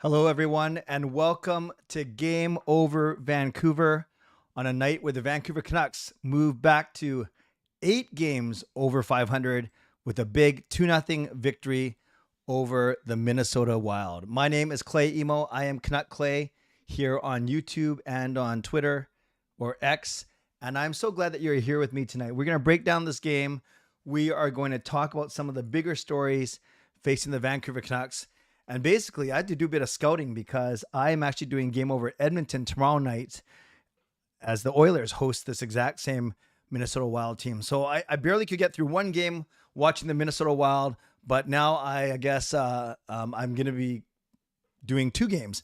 Hello, everyone, and welcome to Game Over Vancouver on a night where the Vancouver Canucks move back to 8 games over 500 with a big 2-0 victory over the Minnesota Wild. My name is Clay Imoo. I am Canuck Clay here on YouTube and on Twitter or X, and I'm so glad that you're here with me tonight. We're going to break down this game. We are going to talk about some of the bigger stories facing the Vancouver Canucks. And basically, I had to do a bit of scouting because I am actually doing Game Over Edmonton tomorrow night as the Oilers host this exact same Minnesota Wild team. So I barely could get through one game watching the Minnesota Wild, but now I guess I'm going to be doing 2 games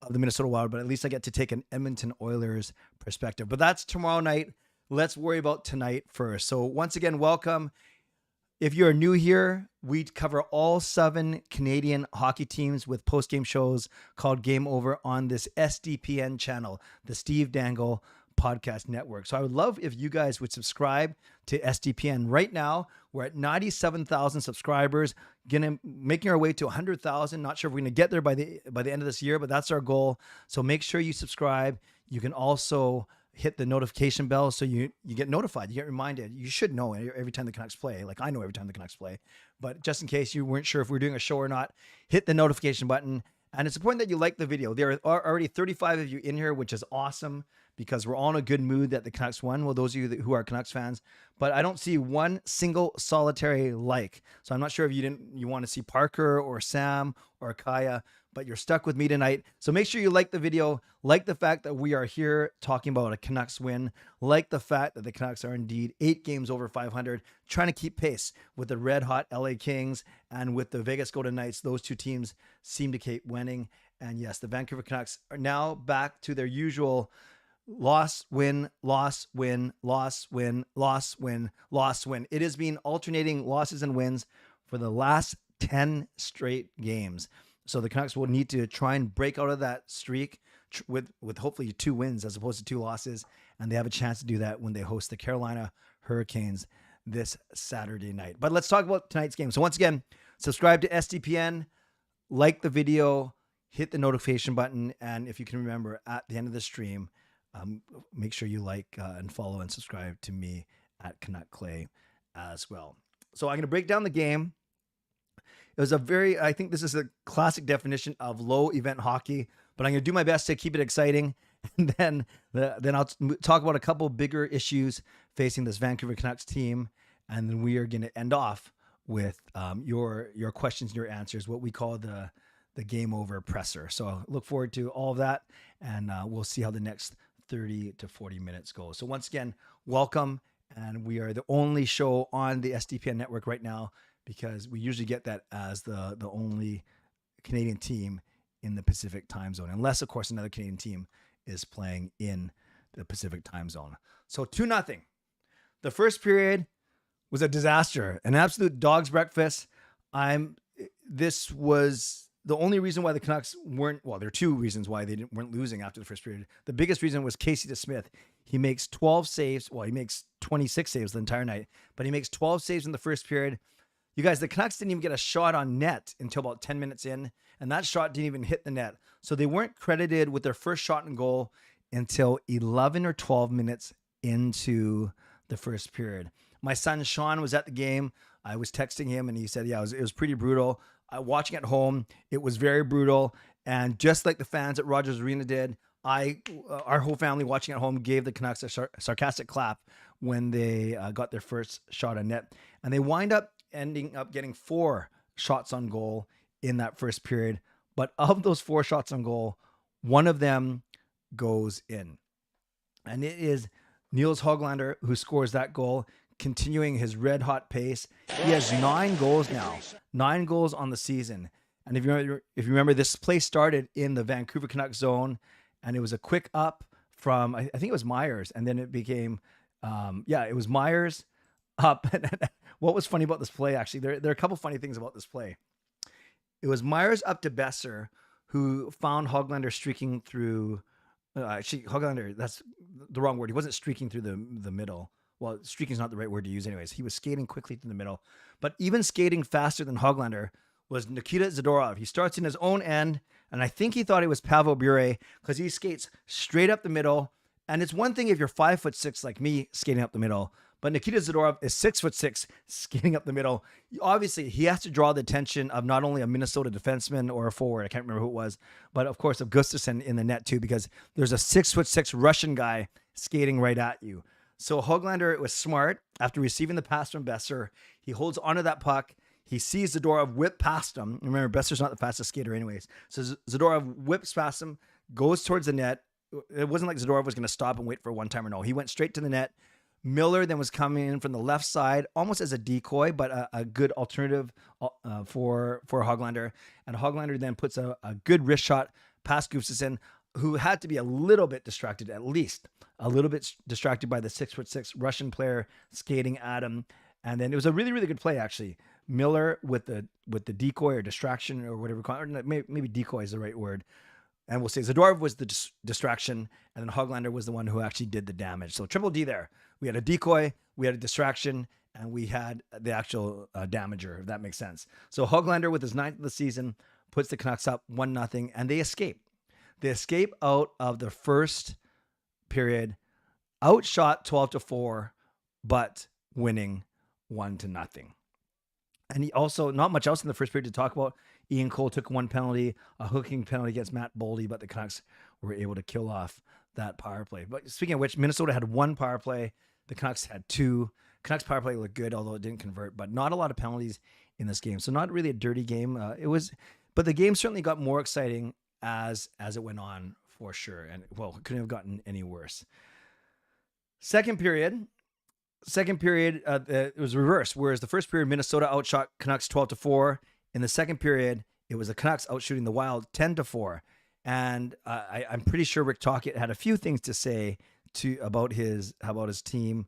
of the Minnesota Wild, but at least I get to take an Edmonton Oilers perspective. But that's tomorrow night. Let's worry about tonight first. So once again, welcome. If you're new here, we cover all 7 Canadian hockey teams with post-game shows called Game Over on this SDPN channel, the Steve Dangle Podcast Network. So I would love if you guys would subscribe to SDPN. Right now, we're at 97,000 subscribers, making our way to 100,000. Not sure if we're going to get there by the end of this year, but that's our goal. So make sure you subscribe. You can also hit the notification bell so you get notified, you get reminded. You should know every time the Canucks play. Like I know every time the Canucks play, but just in case you weren't sure if we're doing a show or not, hit the notification button. And it's important that you like the video. There are already 35 of you in here, which is awesome because we're all in a good mood that the Canucks won. Well, those of you who are Canucks fans, but I don't see one single solitary like. So I'm not sure if you want to see Parker or Sam or Kaya, but you're stuck with me tonight. So make sure you like the video, like the fact that we are here talking about a Canucks win, like the fact that the Canucks are indeed 8 games over 500, trying to keep pace with the red hot LA Kings and with the Vegas Golden Knights. Those 2 teams seem to keep winning. And yes, the Vancouver Canucks are now back to their usual loss, win, loss, win, loss, win, loss, win, loss, win. It has been alternating losses and wins for the last 10 straight games. So the Canucks will need to try and break out of that streak with hopefully 2 wins as opposed to 2 losses. And they have a chance to do that when they host the Carolina Hurricanes this Saturday night. But let's talk about tonight's game. So once again, subscribe to SDPN, like the video, hit the notification button. And if you can remember at the end of the stream, make sure you like and follow and subscribe to me at Canuck Clay as well. So I'm going to break down the game. It was I think this is a classic definition of low event hockey, but I'm going to do my best to keep it exciting. And then I'll talk about a couple bigger issues facing this Vancouver Canucks team. And then we are going to end off with your questions and your answers, what we call the Game Over presser. So look forward to all of that. And we'll see how the next 30 to 40 minutes go. So once again, welcome. And we are the only show on the SDPN network right now, because we usually get that as the only Canadian team in the Pacific time zone, unless, of course, another Canadian team is playing in the Pacific time zone. So 2-0. The first period was a disaster, an absolute dog's breakfast. This was the only reason why the Canucks weren't, well, there are 2 reasons why they weren't losing after the first period. The biggest reason was Casey DeSmith. He makes 12 saves. Well, he makes 26 saves the entire night, but he makes 12 saves in the first period. You guys, the Canucks didn't even get a shot on net until about 10 minutes in, and that shot didn't even hit the net. So they weren't credited with their first shot and goal until 11 or 12 minutes into the first period. My son, Sean, was at the game. I was texting him, and he said, yeah, it was pretty brutal. Watching at home, it was very brutal. And just like the fans at Rogers Arena did, our whole family watching at home gave the Canucks a sarcastic clap when they got their first shot on net. And they ending up getting 4 shots on goal in that first period. But of those 4 shots on goal, 1 of them goes in. And it is Niels Höglander who scores that goal, continuing his red hot pace. He has 9 goals now, 9 goals on the season. And if you remember, this play started in the Vancouver Canucks zone, and it was a quick up from, I think it was Myers, and then it became, it was Myers up. What was funny about this play, actually, there are a couple funny things about this play. It was Myers up to Besser, who found Höglander streaking through, Höglander, that's the wrong word. He wasn't streaking through the middle. Well, streaking is not the right word to use anyways. He was skating quickly through the middle. But even skating faster than Höglander was Nikita Zadorov. He starts in his own end, and I think he thought it was Pavel Bure because he skates straight up the middle. And it's one thing if you're 5'6" like me skating up the middle, but Nikita Zadorov is 6'6" skating up the middle. Obviously, he has to draw the attention of not only a Minnesota defenseman or a forward, I can't remember who it was, but of course of Gustafsson in the net too, because there's a 6'6" Russian guy skating right at you. So Höglander was smart. After receiving the pass from Besser, he holds onto that puck. He sees Zadorov whip past him. Remember, Besser's not the fastest skater anyways. So Zadorov whips past him, goes towards the net. It wasn't like Zadorov was going to stop and wait for a one-timer. No, he went straight to the net. Miller then was coming in from the left side, almost as a decoy, but a good alternative for Höglander. And Höglander then puts a good wrist shot past Gustafsson, who had to be a little bit distracted, at least a little bit distracted by the 6'6" Russian player skating at him. And then it was a really, really good play, actually. Miller with the decoy or distraction or whatever, or maybe decoy is the right word. And we'll say Zadorov was the distraction, and then Höglander was the one who actually did the damage. So triple D there. We had a decoy, we had a distraction, and we had the actual damager, if that makes sense. So Höglander, with his 9th of the season, puts the Canucks up 1-0, and they escape. They escape out of the first period, outshot 12-4, but winning 1-0. And he also, not much else in the first period to talk about. Ian Cole took one penalty, a hooking penalty against Matt Boldy, but the Canucks were able to kill off that power play. But speaking of which, Minnesota had one power play. The Canucks had two. Canucks power play looked good, although it didn't convert, but not a lot of penalties in this game. So not really a dirty game. But the game certainly got more exciting as it went on, for sure. And well, it couldn't have gotten any worse. Second period, it was reversed. Whereas the first period, Minnesota outshot Canucks 12-4. In the second period, it was the Canucks outshooting the Wild 10-4. And I'm pretty sure Rick Tocchet had a few things to say about his team,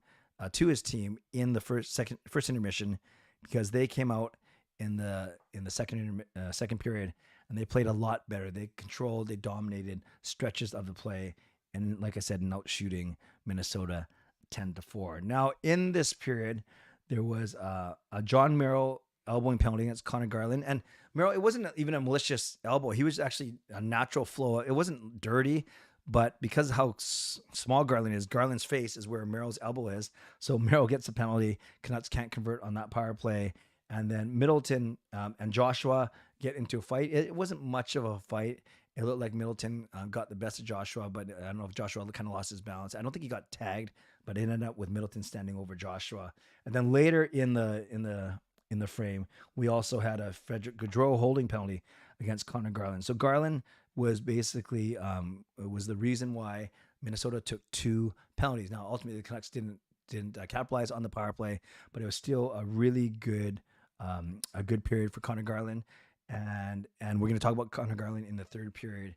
to his team in the first intermission, because they came out in the second period and they played a lot better. They controlled, they dominated stretches of the play, and like I said, outshooting Minnesota 10-4. Now in this period, there was a John Merrill elbowing penalty against Connor Garland, and Merrill, it wasn't even a malicious elbow. He was actually a natural flow. It wasn't dirty, but because of how small Garland is, Garland's face is where Merrill's elbow is. So Merrill gets a penalty. Canucks can't convert on that power play. And then Middleton and Joshua get into a fight. It wasn't much of a fight. It looked like Middleton got the best of Joshua, but I don't know if Joshua kind of lost his balance. I don't think he got tagged, but it ended up with Middleton standing over Joshua. And then later in the frame, we also had a Frederick Gaudreau holding penalty against Connor Garland. So Garland was basically was the reason why Minnesota took two penalties. Now, ultimately, the Canucks didn't capitalize on the power play, but it was still a really good period for Connor Garland. And we're going to talk about Connor Garland in the third period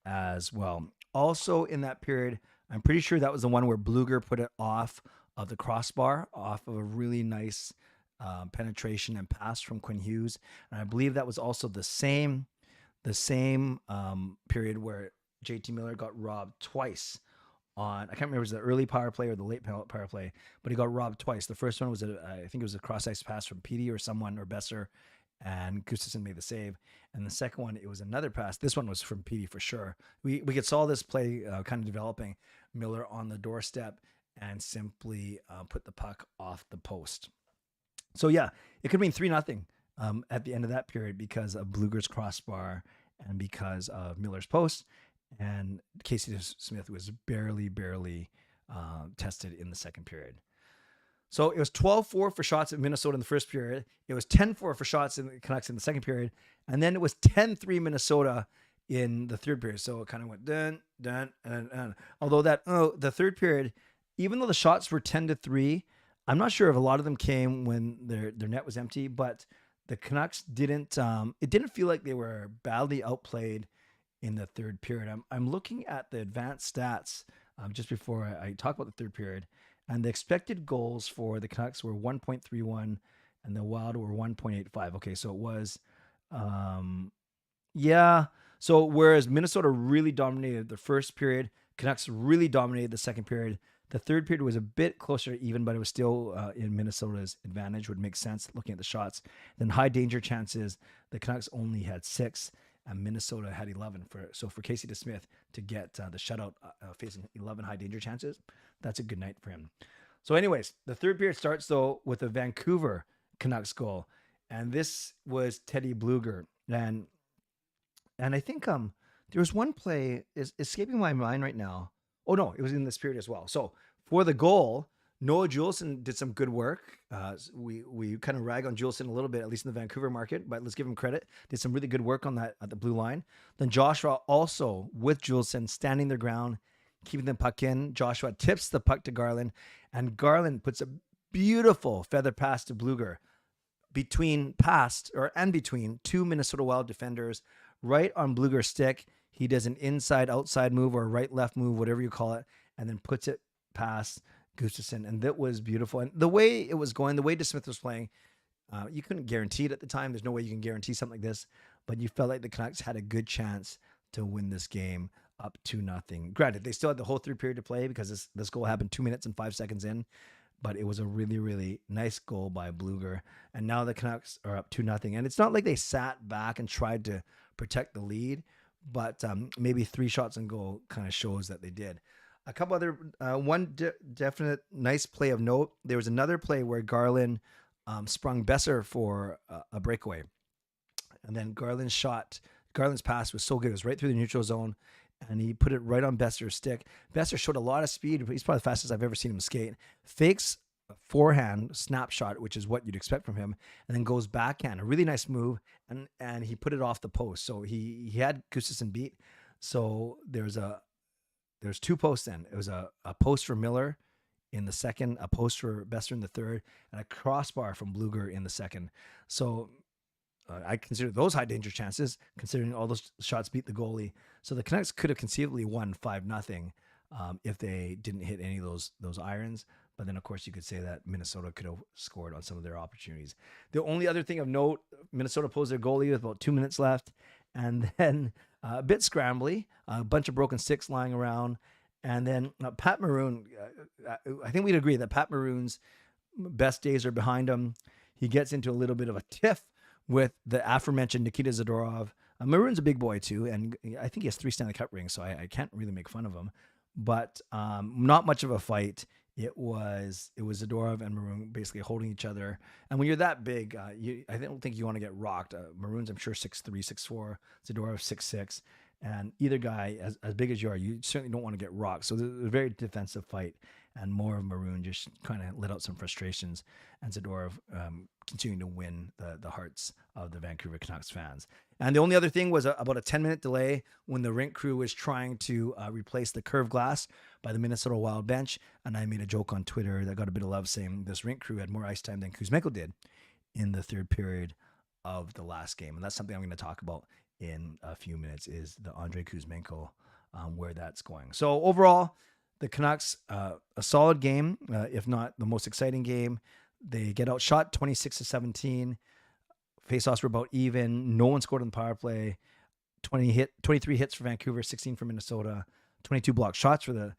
as well. Also in that period, I'm pretty sure that was the one where Bluger put it off of the crossbar, off of a really nice penetration and pass from Quinn Hughes. And I believe that was also the same period where JT Miller got robbed twice on, I can't remember if it was the early power play or the late power play, but he got robbed twice. The first one was I think it was a cross-ice pass from Petey or someone or Besser, and Gustafsson made the save. And the second one, it was another pass. This one was from Petey for sure. We could saw this play kind of developing. Miller on the doorstep and simply put the puck off the post. So yeah, it could mean 3-0 at the end of that period because of Bluger's crossbar and because of Miller's post. And Casey Smith was barely tested in the second period. So it was 12-4 for shots at Minnesota in the first period. It was 10-4 for shots in the Canucks in the second period. And then it was 10-3 Minnesota in the third period. So it kind of went dun, dun, dun. Although the third period, even though the shots were 10-3, I'm not sure if a lot of them came when their net was empty, but the Canucks didn't, it didn't feel like they were badly outplayed in the third period. I'm looking at the advanced stats just before I talk about the third period, and the expected goals for the Canucks were 1.31 and the Wild were 1.85. Okay, so it was, So whereas Minnesota really dominated the first period, Canucks really dominated the second period. The third period was a bit closer to even, but it was still in Minnesota's advantage. Would make sense looking at the shots. Then high danger chances. The Canucks only had 6, and Minnesota had 11. For Casey DeSmith to get the shutout facing 11 high danger chances, that's a good night for him. So, anyways, the third period starts though with a Vancouver Canucks goal, and this was Teddy Bluger, and I think there was one play is escaping my mind right now. Oh no, it was in this period as well. So for the goal, Noah Juleson did some good work. We kind of rag on Juleson a little bit, at least in the Vancouver market, but let's give him credit. Did some really good work on that at the blue line. Then Joshua also with Juleson standing their ground, keeping the puck in. Joshua tips the puck to Garland, and Garland puts a beautiful feather pass to Bluger between two Minnesota Wild defenders, right on Bluger's stick. He does an inside-outside move or right-left move, whatever you call it, and then puts it past Gustafsson. And that was beautiful. And the way it was going, the way DeSmith was playing, you couldn't guarantee it at the time. There's no way you can guarantee something like this. But you felt like the Canucks had a good chance to win this game up 2-0. Granted, they still had the whole third period to play because this goal happened 2 minutes and 5 seconds in. But it was a really, really nice goal by Bluger. And now the Canucks are up 2-0. And it's not like they sat back and tried to protect the lead, but maybe 3 shots on goal kind of shows that they did. A couple other, definite nice play of note. There was another play where Garland sprung Besser for a breakaway. And then Garland's pass was so good. It was right through the neutral zone, and he put it right on Besser's stick. Besser showed a lot of speed. He's probably the fastest I've ever seen him skate. Fakes a forehand snapshot, which is what you'd expect from him, and then goes backhand. A really nice move, and he put it off the post. So he had Gustafsson beat. So there's 2 posts in. It was a post for Miller in the second, a post for Besser in the third, and a crossbar from Bluger in the second. So I consider those high danger chances, considering all those shots beat the goalie. So the Canucks could have conceivably won 5-0 if they didn't hit any of those irons. But then, of course, you could say that Minnesota could have scored on some of their opportunities. The only other thing of note, Minnesota posed their goalie with about 2 minutes left, and then a bit scrambly, a bunch of broken sticks lying around. And then Pat Maroon, I think we'd agree that Pat Maroon's best days are behind him. He gets into a little bit of a tiff with the aforementioned Nikita Zadorov. Maroon's a big boy too, and I think he has 3 Stanley Cup rings, so I can't really make fun of him. But not much of a fight. It was Zadorov and Maroon basically holding each other. And when you're that big, I don't think you want to get rocked. Maroon's, I'm sure, 6'3", 6'4", Zadorov 6'6", and either guy, as big as you are, you certainly don't want to get rocked. So it was a very defensive fight, and more of Maroon just kind of let out some frustrations, and Zadorov continuing to win the hearts of the Vancouver Canucks fans. And the only other thing was about a 10-minute delay when the rink crew was trying to replace the curved glass by the Minnesota Wild bench. And I made a joke on Twitter that got a bit of love saying this rink crew had more ice time than Kuzmenko did in the third period of the last game. And that's something I'm going to talk about in a few minutes, is the Andrei Kuzmenko, where that's going. So overall, the Canucks, a solid game, if not the most exciting game. They get outshot 26-17. Faceoffs were about even. No one scored on the power play. 23 hits for Vancouver, 16 for Minnesota. 22 blocked shots for the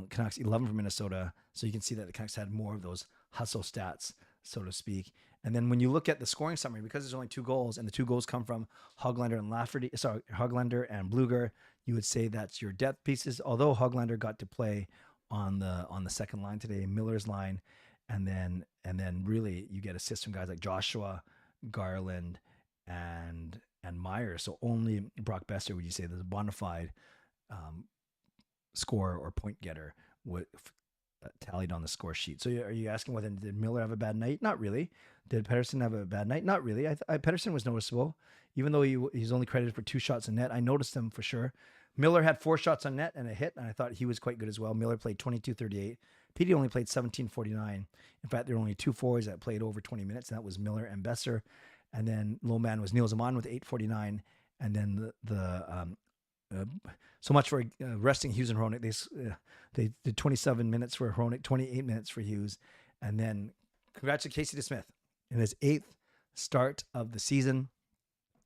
Canucks, 11 for Minnesota. So you can see that the Canucks had more of those hustle stats, so to speak. And then when you look at the scoring summary, because there's only 2 goals, and the 2 goals come from Hoglander and Bluger, you would say that's your depth pieces. Although Hoglander got to play on the second line today, Miller's line, and then really you get assists from guys like Joshua, Garland, and Myers. So only Brock Besser would you say there's a bona fide scorer or point getter tallied on the score sheet. So are you asking whether did Miller have a bad night? Not really. Did Pettersson have a bad night? Not really. Pettersson was noticeable, even though he's only credited for 2 shots on net. I noticed him for sure. Miller had 4 shots on net and a hit, and I thought he was quite good as well. Miller played 22:38. Petey only played 17:49. In fact, there were only 2 forwards that played over 20 minutes, and that was Miller and Besser. And then low man was Neil Zaman with 8:49. And then so much for resting Hughes and Hronek. They did 27 minutes for Hronek, 28 minutes for Hughes. And then congrats to Casey DeSmith in his 8th start of the season.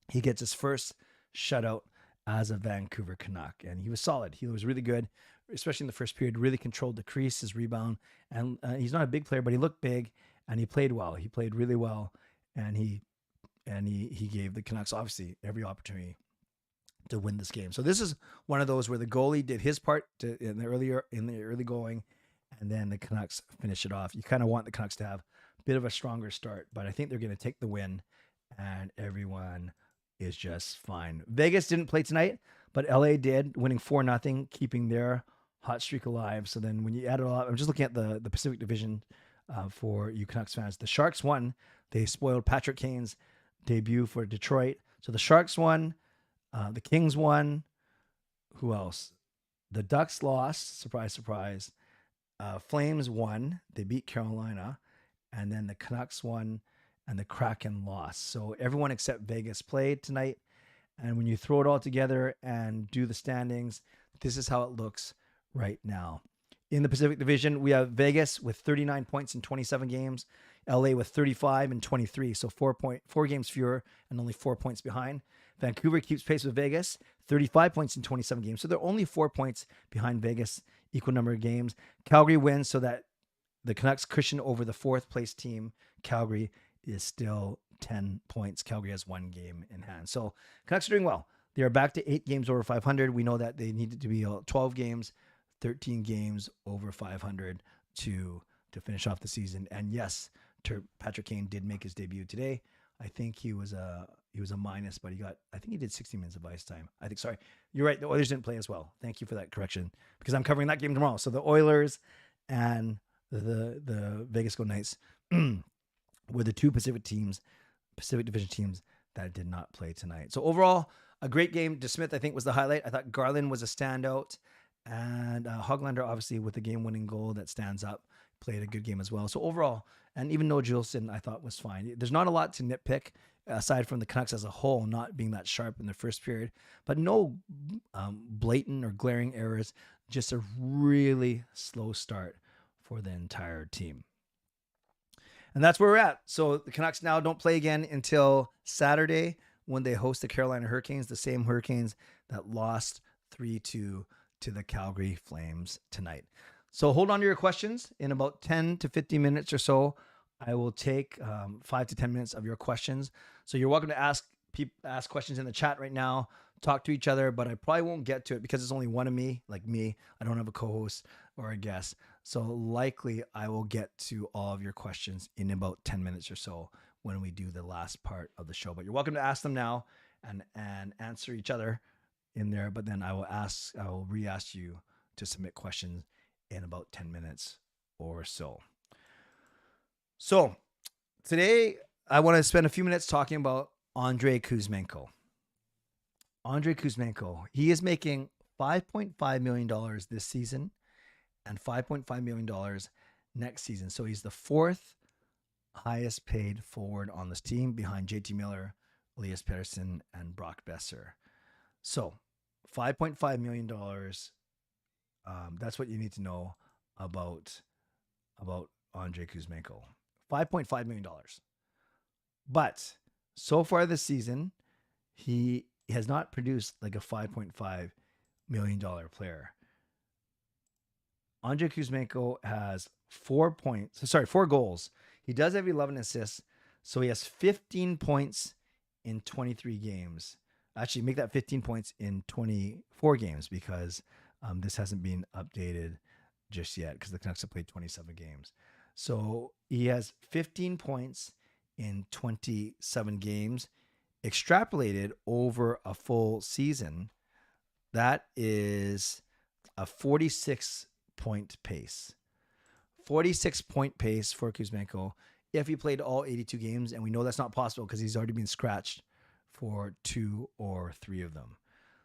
He gets his first shutout as a Vancouver Canuck, and he was solid. He was really good. especially in the first period, really controlled the crease, his rebound. And he's not a big player, but he looked big and he played well. He played really well. And he gave the Canucks obviously every opportunity to win this game. So this is one of those where the goalie did his part in the early going, and then the Canucks finish it off. You kind of want the Canucks to have a bit of a stronger start, but I think they're going to take the win, and everyone is just fine. Vegas didn't play tonight, but LA did, winning 4-0, keeping their hot streak alive. So then when you add it all up, I'm just looking at the Pacific Division for you Canucks fans. The Sharks won. They spoiled Patrick Kane's debut for Detroit. So the Sharks won. The Kings won. Who else? The Ducks lost. Surprise, surprise. Flames won. They beat Carolina. And then the Canucks won and the Kraken lost. So everyone except Vegas played tonight. And when you throw it all together and do the standings, this is how it looks right now. In the Pacific Division, we have Vegas with 39 points in 27 games. LA with 35 and 23. So 4 games fewer and only 4 points behind. Vancouver keeps pace with Vegas, 35 points in 27 games. So they're only 4 points behind Vegas, equal number of games. Calgary wins so that the Canucks cushion over the fourth place team. Calgary is still 10 points. Calgary has 1 game in hand. So Canucks are doing well. They are back to 8 games over 500. We know that they needed to be 12 games, 13 games over 500 to finish off the season. And yes, Patrick Kane did make his debut today. I think he was a minus, but I think he did 60 minutes of ice time. Sorry, you're right. The Oilers didn't play as well. Thank you for that correction, because I'm covering that game tomorrow. So the Oilers and the Vegas Golden Knights were the two Pacific Division teams that did not play tonight. So overall, a great game. DeSmith, I think, was the highlight. I thought Garland was a standout, and Hoglander, obviously, with the game-winning goal that stands up, played a good game as well. So overall, and even Noah Juleson, I thought was fine. There's not a lot to nitpick aside from the Canucks as a whole not being that sharp in the first period, but no blatant or glaring errors. Just a really slow start for the entire team. And that's where we're at. So the Canucks now don't play again until Saturday when they host the Carolina Hurricanes, the same Hurricanes that lost 3-2 to the Calgary Flames tonight. So hold on to your questions. In about 10 to 15 minutes or so, I will take 5 to 10 minutes of your questions. So you're welcome to ask questions in the chat right now, talk to each other, but I probably won't get to it because it's only one of me, like me. I don't have a co-host or a guest. So likely I will get to all of your questions in about 10 minutes or so when we do the last part of the show. But you're welcome to ask them now and answer each other in there. But then I will re-ask you to submit questions in about 10 minutes or so. So today I want to spend a few minutes talking about Andrei Kuzmenko. Andrei Kuzmenko, he is making $5.5 million this season and $5.5 million next season. So he's the fourth highest paid forward on this team behind JT Miller, Elias Pettersson, and Brock Besser. So $5.5 million. That's what you need to know about Andrei Kuzmenko. $5.5 million. But so far this season, he has not produced like a $5.5 million player. Andrei Kuzmenko has 4 goals. He does have 11 assists. So he has 15 points in 23 games. Actually, make that 15 points in 24 games because this hasn't been updated just yet because the Canucks have played 27 games. So he has 15 points in 27 games. Extrapolated over a full season, that is a 46-point pace. 46-point pace for Kuzmenko if he played all 82 games, and we know that's not possible because he's already been scratched for 2 or 3 of them.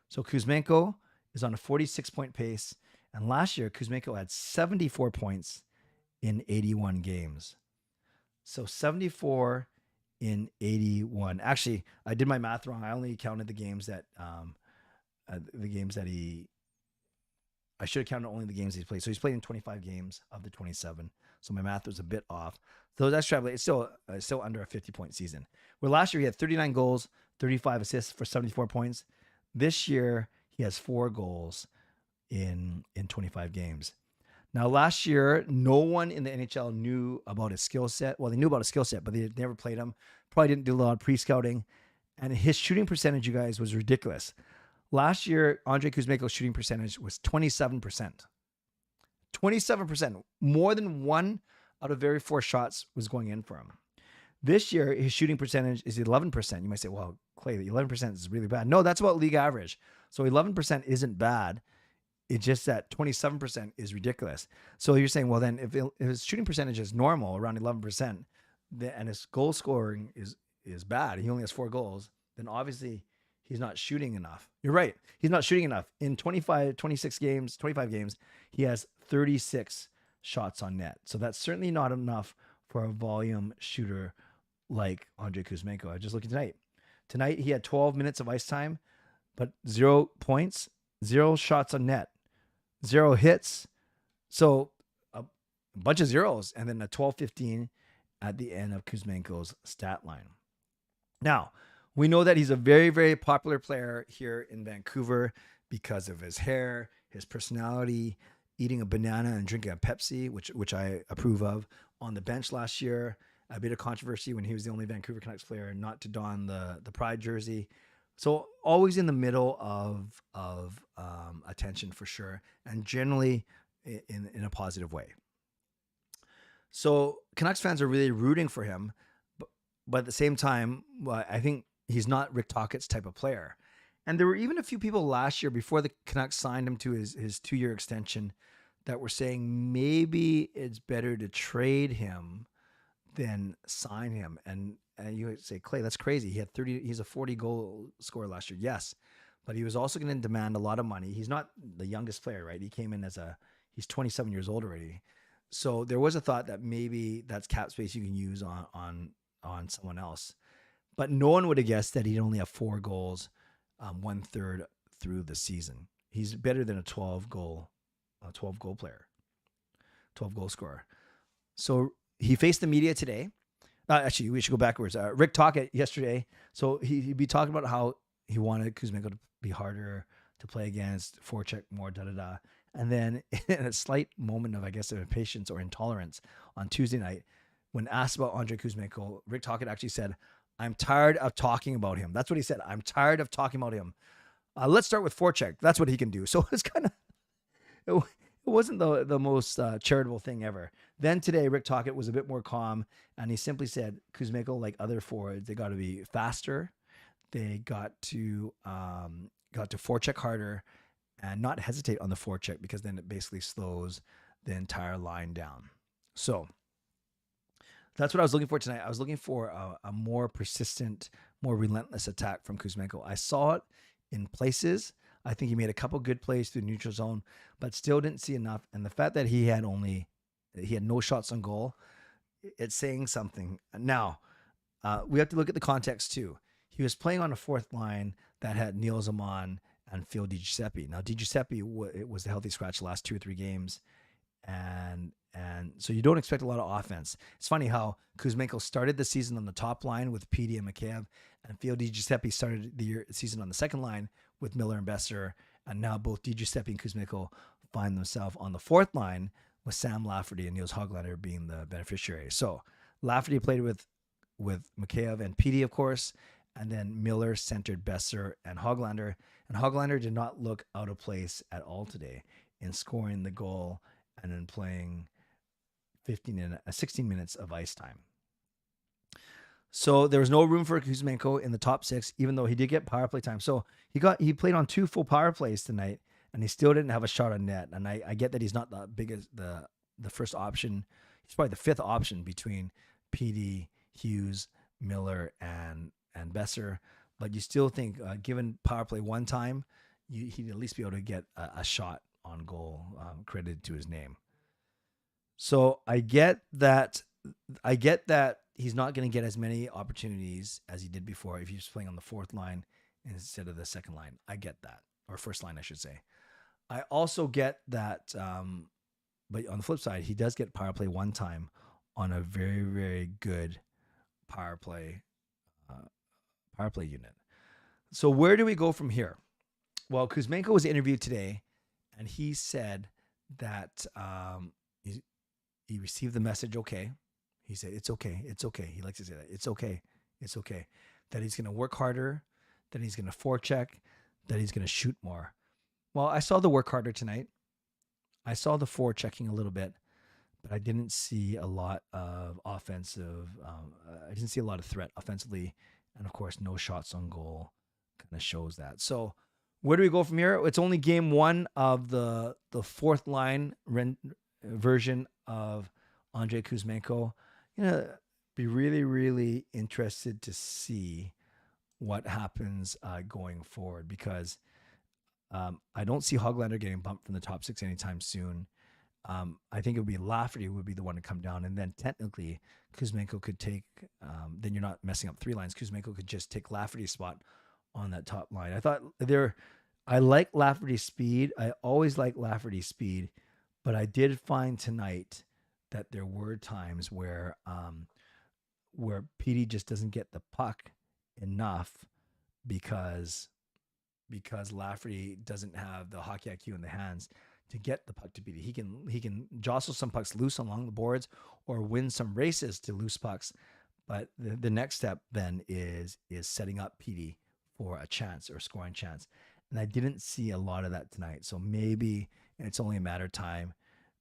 So Kuzmenko is on a 46-point pace, and last year Kuzmenko had 74 points in 81 games. So 74 in 81. Actually, I did my math wrong. I only counted the games that I should have counted only the games he's played. So he's played in 25 games of the 27. So my math was a bit off. So that's traveling. It's still under a 50-point season. Where last year he had 39 goals, 35 assists for 74 points. This year he has 4 goals. in 25 games. Now, last year, no one in the NHL knew about his skill set. Well, they knew about his skill set, but they had never played him. Probably didn't do a lot of pre-scouting. And his shooting percentage, you guys, was ridiculous. Last year, Andrei Kuzmenko's shooting percentage was 27%. 27%. More than one out of every four shots was going in for him. This year, his shooting percentage is 11%. You might say, well, Clay, 11% is really bad. No, that's about league average. So 11% isn't bad. It's just that 27% is ridiculous. So you're saying, well, then if his shooting percentage is normal, around 11%, and his goal scoring is bad, he only has 4 goals, then obviously he's not shooting enough. You're right. He's not shooting enough. In 25 games, he has 36 shots on net. So that's certainly not enough for a volume shooter like Andrei Kuzmenko. I was just looking tonight. Tonight, he had 12 minutes of ice time, but 0 points, 0 shots on net, 0 hits. So a bunch of zeros, and then a 12-15 at the end of Kuzmenko's stat line. Now, we know that he's a very, very popular player here in Vancouver because of his hair, his personality, eating a banana and drinking a Pepsi, which I approve of, on the bench last year. A bit of controversy when he was the only Vancouver Canucks player not to don the Pride jersey. So always in the middle of attention for sure, and generally in a positive way. So Canucks fans are really rooting for him, but at the same time, well, I think he's not Rick Tocchet's type of player. And there were even a few people last year before the Canucks signed him to his 2-year extension that were saying maybe it's better to trade him than sign him. And you would say, Clay, that's crazy. He's a 40 goal scorer last year. Yes. But he was also going to demand a lot of money. He's not the youngest player, right? He came in he's 27 years old already. So there was a thought that maybe that's cap space you can use on someone else. But no one would have guessed that he'd only have 4 goals, 1/3 through the season. He's better than a 12 goal player, 12 goal scorer. So he faced the media today. Actually, we should go backwards. Rick Tocchet yesterday. So he'd be talking about how he wanted Kuzmenko to be harder to play against, forecheck more, da-da-da. And then in a slight moment of, I guess, of impatience or intolerance on Tuesday night, when asked about Andrei Kuzmenko, Rick Tocchet actually said, I'm tired of talking about him. That's what he said. I'm tired of talking about him. Let's start with forecheck. That's what he can do. So it's kind of, it wasn't the most charitable thing ever. Then today, Rick Tocchet was a bit more calm, and he simply said, Kuzmenko, like other forwards, they got to be faster. They got to forecheck harder and not hesitate on the forecheck, because then it basically slows the entire line down. So that's what I was looking for tonight. I was looking for a more persistent, more relentless attack from Kuzmenko. I saw it in places. I think he made a couple good plays through the neutral zone, but still didn't see enough. And the fact that he had no shots on goal, it's saying something. Now, we have to look at the context too. He was playing on a fourth line that had Neil Zaman and Phil DiGiuseppe. Now, DiGiuseppe was the healthy scratch the last 2 or 3 games. And so you don't expect a lot of offense. It's funny how Kuzmenko started the season on the top line with Petey and Mikheyev, and Phil DiGiuseppe started the season on the second line with Miller and Besser, and now both DiGiuseppe and Kuzmenko find themselves on the fourth line with Sam Lafferty and Niels Höglander being the beneficiary. So Lafferty played with Mikheyev and Petey, of course, and then Miller centered Besser and Höglander. And Höglander did not look out of place at all today in scoring the goal and then playing 16 minutes of ice time. So there was no room for Kuzmenko in the top 6, even though he did get power play time. So he played on 2 full power plays tonight, and he still didn't have a shot on net. And I get that he's not the biggest, the first option. He's probably the 5th option between Petey, Hughes, Miller, and Besser. But you still think, given power play 1 time, he'd at least be able to get a shot on goal credited to his name. So I get that he's not going to get as many opportunities as he did before if he was playing on the fourth line instead of the second line. I get that, or first line, I should say. I also get that, but on the flip side, he does get power play 1 time on a very, very good power play unit. So where do we go from here? Well, Kuzmenko was interviewed today, and he said that he received the message. Okay, he said it's okay, it's okay. He likes to say that it's okay, it's okay. That he's going to work harder, that he's going to forecheck, that he's going to shoot more. Well, I saw the work harder tonight. I saw the forechecking a little bit, but I didn't see a lot of offensive. I didn't see a lot of threat offensively, and of course, no shots on goal kind of shows that. So, where do we go from here? It's only game one of the fourth line version of Andrei Kuzmenko. Be really, really interested to see what happens going forward, because I don't see Hoglander getting bumped from the top six anytime soon. I think it would be Lafferty would be the one to come down, and then technically Kuzmenko could take. Then you're not messing up three lines. Kuzmenko could just take Lafferty's spot on that top line. I like Lafferty's speed. I always like Lafferty's speed, but I did find tonight that there were times where PD just doesn't get the puck enough because Lafferty doesn't have the hockey IQ in the hands to get the puck to PD. He can jostle some pucks loose along the boards or win some races to loose pucks, but the next step then is setting up PD for a chance or scoring chance. And I didn't see a lot of that tonight. So maybe it's only a matter of time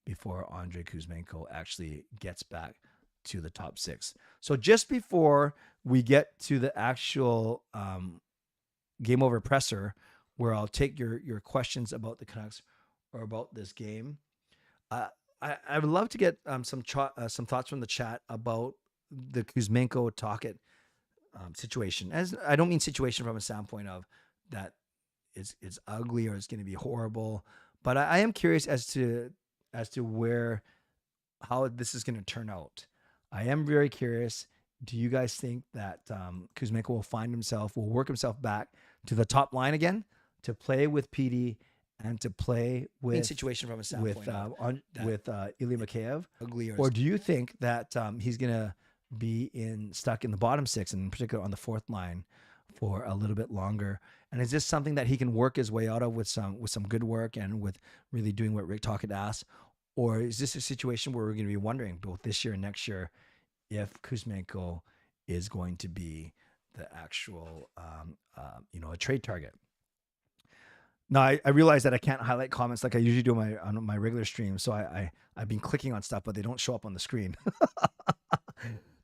before Andrei Kuzmenko actually gets back to the top six. So just before we get to the actual game over presser, where I'll take your questions about the Canucks or about this game, I would love to get some thoughts from the chat about the Kuzmenko Tocchet situation. As I don't mean situation from a standpoint of that it's ugly or it's going to be horrible, but I am curious as to how this is going to turn out. I am very curious. Do you guys think that Kuzmenko will work himself back to the top line again to play with PD and to play with situation from a standpoint with Ilya Mikheyev? Or do you think that he's going to be stuck in the bottom six, and in particular on the fourth line, for a little bit longer? And is this something that he can work his way out of with some good work and with really doing what Rick Tocchet asked? Or is this a situation where we're going to be wondering both this year and next year if Kuzmenko is going to be the actual, a trade target? Now, I realize that I can't highlight comments like I usually do on my regular stream, so I've been clicking on stuff, but they don't show up on the screen.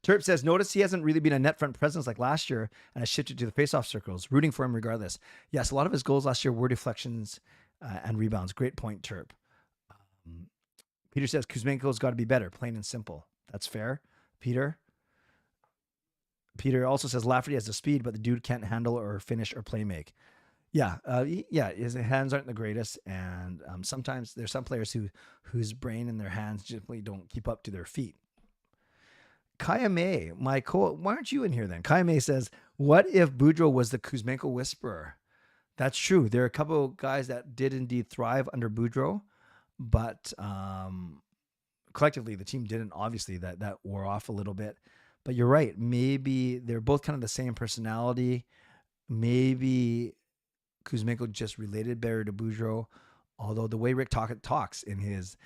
Terp says, notice he hasn't really been a net front presence like last year and has shifted to the faceoff circles. Rooting for him regardless. Yes, a lot of his goals last year were deflections and rebounds. Great point, Terp. Peter says, Kuzmenko's got to be better, plain and simple. That's fair, Peter. Peter also says, Lafferty has the speed, but the dude can't handle or finish or play make. Yeah, his hands aren't the greatest, and sometimes there's some players whose brain and their hands simply don't keep up to their feet. Kaya May, why aren't you in here then? Kaya May says, what if Boudreau was the Kuzmenko whisperer? That's true. There are a couple of guys that did indeed thrive under Boudreau, but collectively the team didn't. Obviously, that wore off a little bit. But you're right. Maybe they're both kind of the same personality. Maybe Kuzmenko just related better to Boudreau, although the way Rick Tocchet talks in his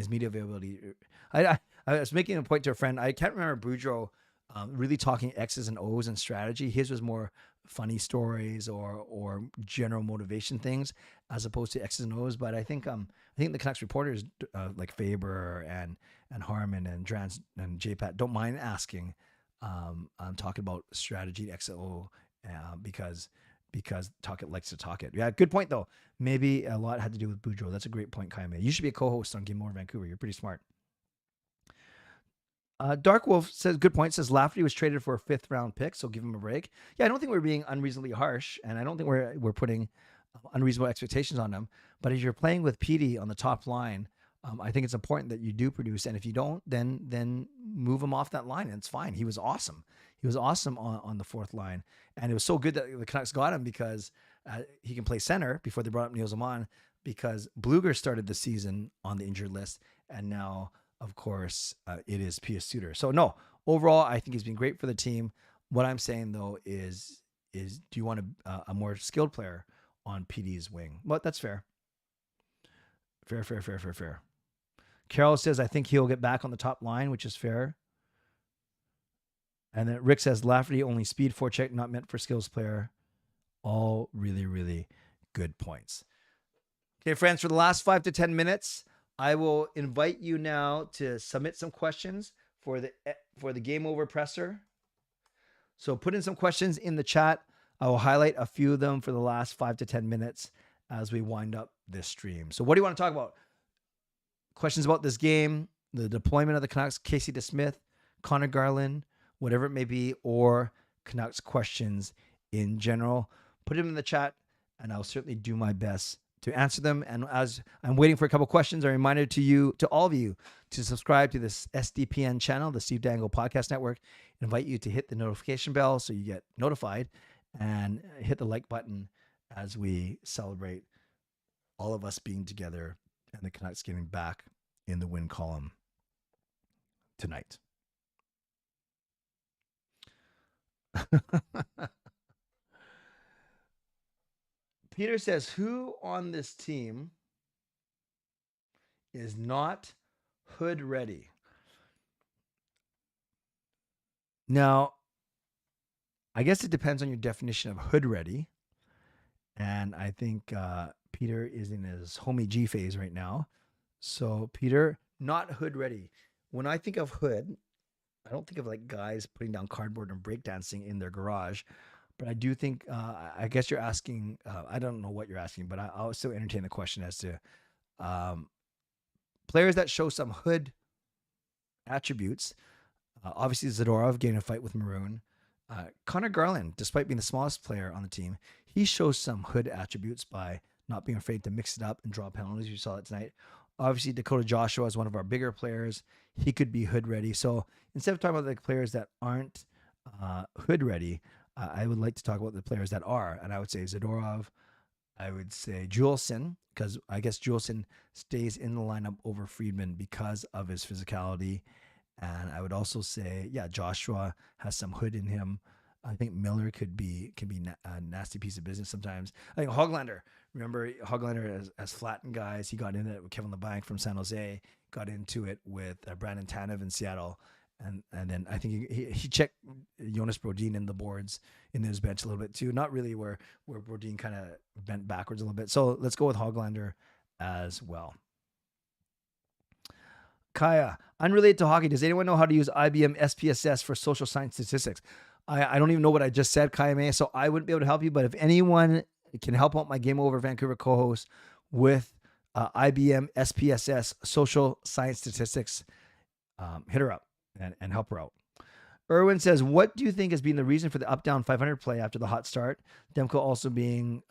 media availability, I was making a point to a friend. I can't remember Boudreau really talking X's and O's and strategy. His was more funny stories or general motivation things as opposed to X's and O's. But I think the Canucks reporters like Faber and Harmon and Drance and JPAT don't mind asking. I'm talking about strategy X and O because Tocchet likes to talk it. Yeah, good point though. Maybe a lot had to do with Boudreau. That's a great point, Kaime. You should be a co-host on Game Over Vancouver. You're pretty smart. Dark Wolf says, good point, says Lafferty was traded for a 5th round pick, so give him a break. Yeah, I don't think we're being unreasonably harsh, and I don't think we're putting unreasonable expectations on him. But if you're playing with Petey on the top line, I think it's important that you do produce. And if you don't, then move him off that line, and it's fine. He was awesome. He was awesome on the 4th line. And it was so good that the Canucks got him because he can play center before they brought up Neil Zaman, because Bluger started the season on the injured list, and now, of course, it is Pia Suter. So no, overall, I think he's been great for the team. What I'm saying though is do you want a more skilled player on PD's wing? Well, that's fair. Fair. Carol says, I think he'll get back on the top line, which is fair. And then Rick says, Lafferty only speed forecheck, not meant for skills player. All really, really good points. Okay, friends, for the last 5 to 10 minutes, I will invite you now to submit some questions for the Game Over presser. So put in some questions in the chat. I will highlight a few of them for the last 5 to 10 minutes as we wind up this stream. So what do you want to talk about? Questions about this game, the deployment of the Canucks, Casey DeSmith, Connor Garland, whatever it may be, or Canucks questions in general. Put them in the chat, and I'll certainly do my best to answer them. And as I'm waiting for a couple questions, a reminder to all of you, to subscribe to this SDPN channel, the Steve Dangle Podcast Network. I invite you to hit the notification bell so you get notified, and hit the like button as we celebrate all of us being together and the Canucks getting back in the win column tonight. Peter says, who on this team is not hood ready? Now, I guess it depends on your definition of hood ready. And I think Peter is in his homie G phase right now. So Peter, not hood ready. When I think of hood, I don't think of like guys putting down cardboard and breakdancing in their garage. But I do think, I guess you're asking, I don't know what you're asking, but I'll still entertain the question as to players that show some hood attributes. Obviously, Zadorov getting a fight with Maroon. Connor Garland, despite being the smallest player on the team, he shows some hood attributes by not being afraid to mix it up and draw penalties. You saw that tonight. Obviously, Dakota Joshua is one of our bigger players. He could be hood ready. So instead of talking about the players that aren't hood ready, I would like to talk about the players that are. And I would say Zadorov. I would say Juleson, because I guess Juleson stays in the lineup over Friedman because of his physicality. And I would also say, yeah, Joshua has some hood in him. I think Miller can be a nasty piece of business sometimes. I think Hoglander. Remember, Hoglander has flattened guys. He got into it with Kevin LeBlanc from San Jose. Got into it with Brandon Tanev in Seattle. And then I think he checked Jonas Brodin in the boards in his bench a little bit too. Not really where Brodin kind of bent backwards a little bit. So let's go with Hoglander as well. Kaya, unrelated to hockey, does anyone know how to use IBM SPSS for social science statistics? I don't even know what I just said, Kaya May, so I wouldn't be able to help you. But if anyone can help out my Game Over Vancouver co-host with IBM SPSS social science statistics, hit her up and help her out. Erwin says, what do you think has been the reason for the up-down 500 play after the hot start? Demko also being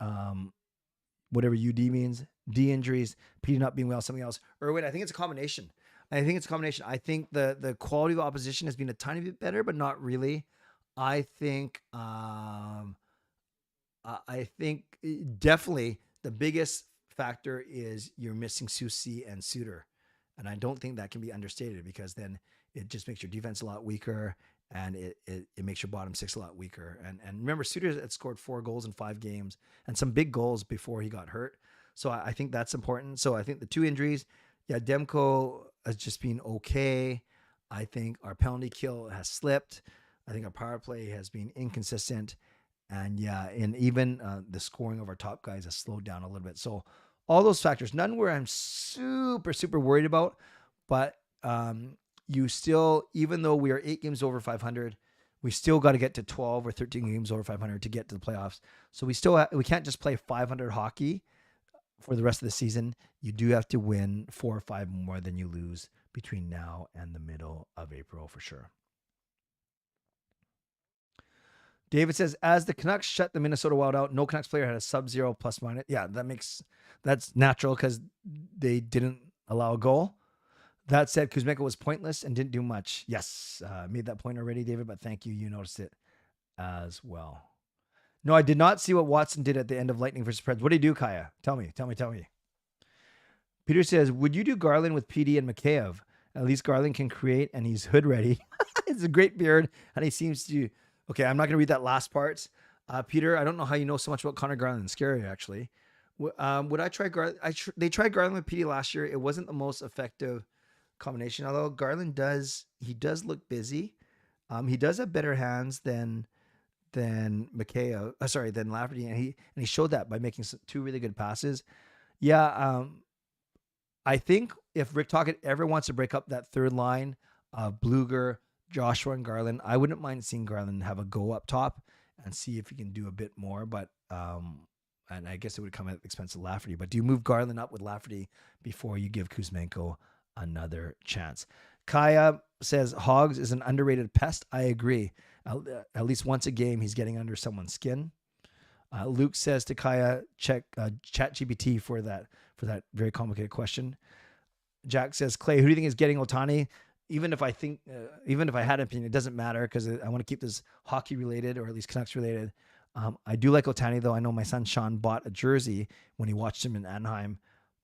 whatever UD means, D injuries, Petey not being well, something else. Erwin, I think it's a combination. I think the quality of opposition has been a tiny bit better, but not really. I think definitely the biggest factor is you're missing Soucy and Suter. And I don't think that can be understated, because then it just makes your defense a lot weaker, and it makes your bottom six a lot weaker. And remember, Suter had scored 4 goals in 5 games and some big goals before he got hurt. So I think that's important. So I think the 2 injuries, yeah, Demko has just been okay. I think our penalty kill has slipped. I think our power play has been inconsistent. And yeah, and even the scoring of our top guys has slowed down a little bit. So all those factors, none where I'm super, super worried about, but you still, even though we are 8 games over 500, we still got to get to 12 or 13 games over 500 to get to the playoffs. So we can't just play 500 hockey for the rest of the season. You do have to win 4 or 5 more than you lose between now and the middle of April for sure. David says, as the Canucks shut the Minnesota Wild out, no Canucks player had a sub-zero plus minus. Yeah, that's natural because they didn't allow a goal. That said, Kuzmenko was pointless and didn't do much. Yes, made that point already, David, but thank you. You noticed it as well. No, I did not see what Watson did at the end of Lightning versus Preds. What did he do, Kaya? Tell me. Peter says, would you do Garland with PD and Mikheyev? At least Garland can create and he's hood ready. It's a great beard and he seems to... Okay, I'm not going to read that last part. Peter, I don't know how you know so much about Connor Garland. Scary, actually. Would I try Garland? They tried Garland with PD last year. It wasn't the most effective combination. Although Garland does look busy. He does have better hands than Lafferty, and he showed that by making two really good passes. Yeah, I think if Rick Tocchet ever wants to break up that third line of Bluger, Joshua, and Garland, I wouldn't mind seeing Garland have a go up top and see if he can do a bit more. But and I guess it would come at the expense of Lafferty. But do you move Garland up with Lafferty before you give Kuzmenko another chance? Kaya says Hogs is an underrated pest. I agree. At least once a game, he's getting under someone's skin. Luke says to Kaya, check ChatGPT for that very complicated question. Jack says, Clay, who do you think is getting Ohtani? Even if I had an opinion, it doesn't matter because I want to keep this hockey related or at least Canucks related. I do like Ohtani, though. I know my son Sean bought a jersey when he watched him in Anaheim,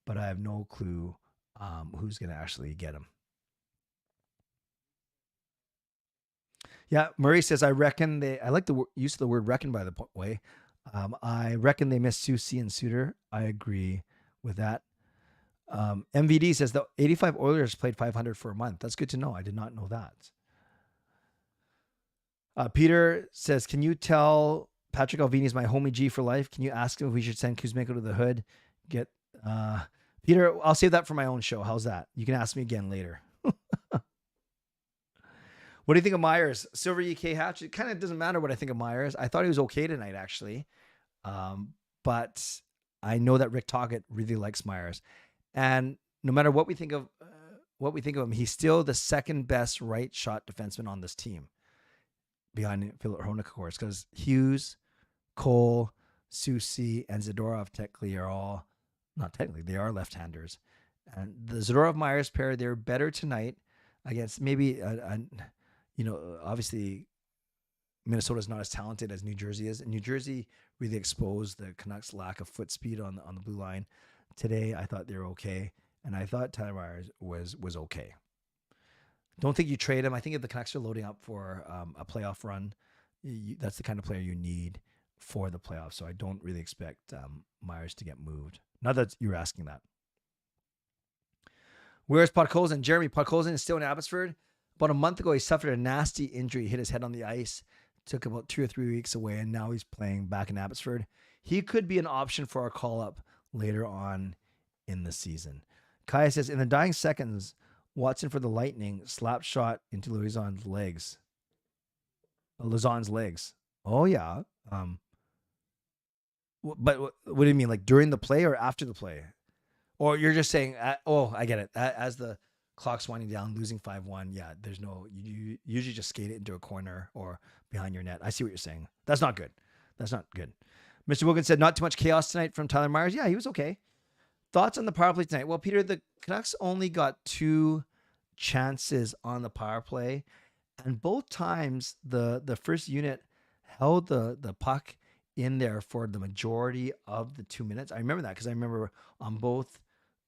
but I have no clue who's going to actually get him. Yeah, Murray says, I reckon I like the use of the word reckon, by the way. I reckon they missed Susie and Suter. I agree with that. MVD says the 85 Oilers played 500 for a month. That's good to know. I did not know that. Peter says, can you tell Patrick Alvini is my homie G for life? Can you ask him if we should send Kuzmenko to the hood? Peter, I'll save that for my own show. How's that? You can ask me again later. What do you think of Myers? Silver EK hatch? It kind of doesn't matter what I think of Myers. I thought he was okay tonight, actually. But I know that Rick Tocchet really likes Myers. And no matter what we think of him, he's still the second best right shot defenseman on this team. Behind Philip Hronek, of course, because Hughes, Cole, Susie, and Zadorov technically are all, not technically, they are left-handers. And the Zadorov-Myers pair, they're better tonight against maybe, obviously Minnesota's not as talented as New Jersey is. And New Jersey really exposed the Canucks' lack of foot speed on the blue line. Today, I thought they were okay. And I thought Tyler Myers was okay. Don't think you trade him. I think if the Canucks are loading up for a playoff run, that's the kind of player you need for the playoffs. So I don't really expect Myers to get moved. Not that you're asking that. Where's Podkolzin? Jeremy, Podkolzin is still in Abbotsford. About a month ago, he suffered a nasty injury, hit his head on the ice, took about 2 or 3 weeks away, and now he's playing back in Abbotsford. He could be an option for our call-up later on in the season. Kaya says, in the dying seconds, Watson for the Lightning, slap shot into Lauzon's legs. Oh, yeah. But what do you mean? Like during the play or after the play? Or you're just saying, I get it. As the clock's winding down, losing 5-1. Yeah, there's no, you usually just skate it into a corner or behind your net. I see what you're saying. That's not good. Mr. Wilkins said, not too much chaos tonight from Tyler Myers. Yeah, he was okay. Thoughts on the power play tonight? Well, Peter, the Canucks only got 2 chances on the power play, and both times the first unit held the puck in there for the majority of the 2 minutes. I remember that because I remember on both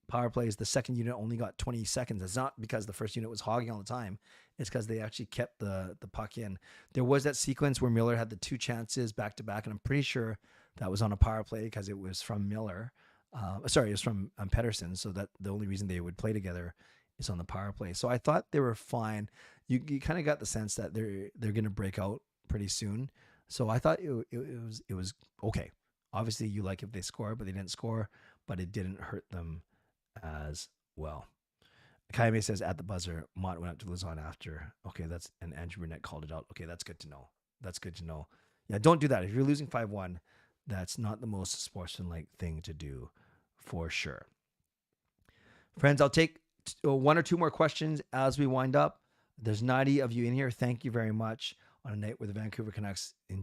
power plays, the second unit only got 20 seconds. It's not because the first unit was hogging all the time. It's because they actually kept the puck in. There was that sequence where Miller had the 2 chances back to back, and I'm pretty sure that was on a power play because it was from Miller. It was from Pettersson, so that the only reason they would play together is on the power play. So I thought they were fine. You kind of got the sense that they're going to break out pretty soon. So I thought it was okay. Obviously, you like if they score, but they didn't score, but it didn't hurt them as well. Kaime says at the buzzer, Mott went up to Lauzon after. Okay, and Andrew Burnett called it out. Okay, that's good to know. Yeah, don't do that. If you're losing 5-1, that's not the most sportsmanlike thing to do, for sure. Friends, I'll take 1 or 2 more questions as we wind up. There's 90 of you in here. Thank you very much. On a night where the Vancouver Canucks they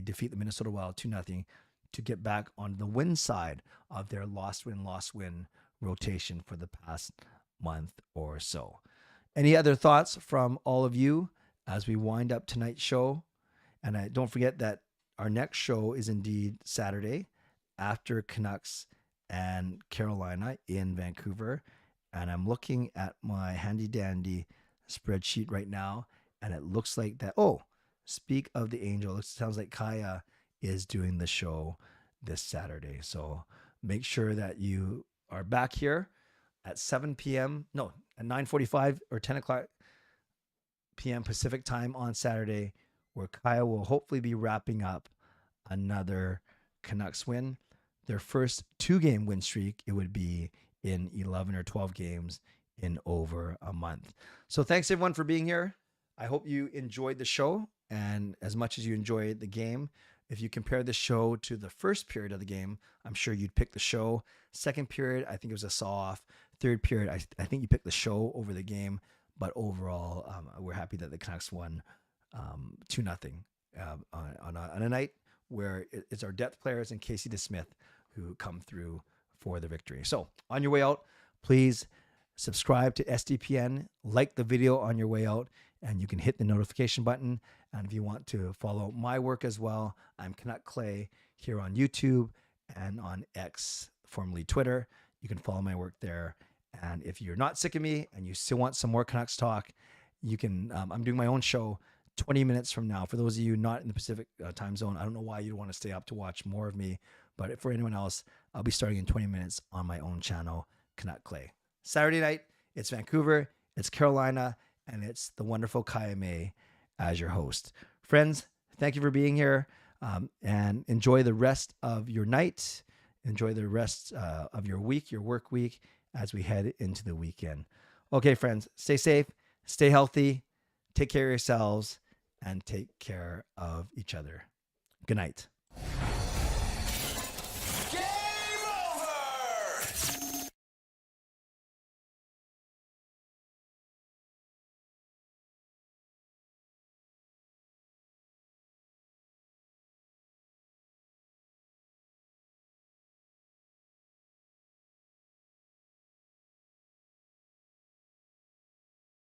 defeat the Minnesota Wild 2-0 to get back on the win side of their lost win rotation for the past month or so. Any other thoughts from all of you as we wind up tonight's show? And don't forget that our next show is indeed Saturday after Canucks and Carolina in Vancouver. And I'm looking at my handy dandy spreadsheet right now, and it looks like that. Oh, speak of the Angel. It sounds like Kaya is doing the show this Saturday. So make sure that you are back here at 7 p.m. No, at 9:45 or 10 o'clock p.m. Pacific time on Saturday, where Kaya will hopefully be wrapping up another Canucks win. Their first 2-game win streak, it would be in 11 or 12 games in over a month. So thanks everyone for being here. I hope you enjoyed the show, and as much as you enjoyed the game, if you compare the show to the first period of the game, I'm sure you'd pick the show. Second period, I think it was a saw-off. Third period, I think you picked the show over the game. But overall, we're happy that the Canucks won 2-0 on a night where it's our depth players and Casey DeSmith who come through for the victory. So on your way out, please subscribe to SDPN, like the video on your way out, and you can hit the notification button. And if you want to follow my work as well, I'm Canuck Clay here on YouTube and on X, formerly Twitter. You can follow my work there. And if you're not sick of me and you still want some more Canucks talk, you can. I'm doing my own show 20 minutes from now. For those of you not in the Pacific time zone, I don't know why you'd want to stay up to watch more of me. But for anyone else, I'll be starting in 20 minutes on my own channel, Canuck Clay. Saturday night, it's Vancouver, it's Carolina, and it's the wonderful Kaya May as your host. Friends, thank you for being here, and enjoy the rest of your night. Enjoy the rest of your week, your work week, as we head into the weekend. Okay, friends, stay safe, stay healthy, take care of yourselves, and take care of each other. Good night.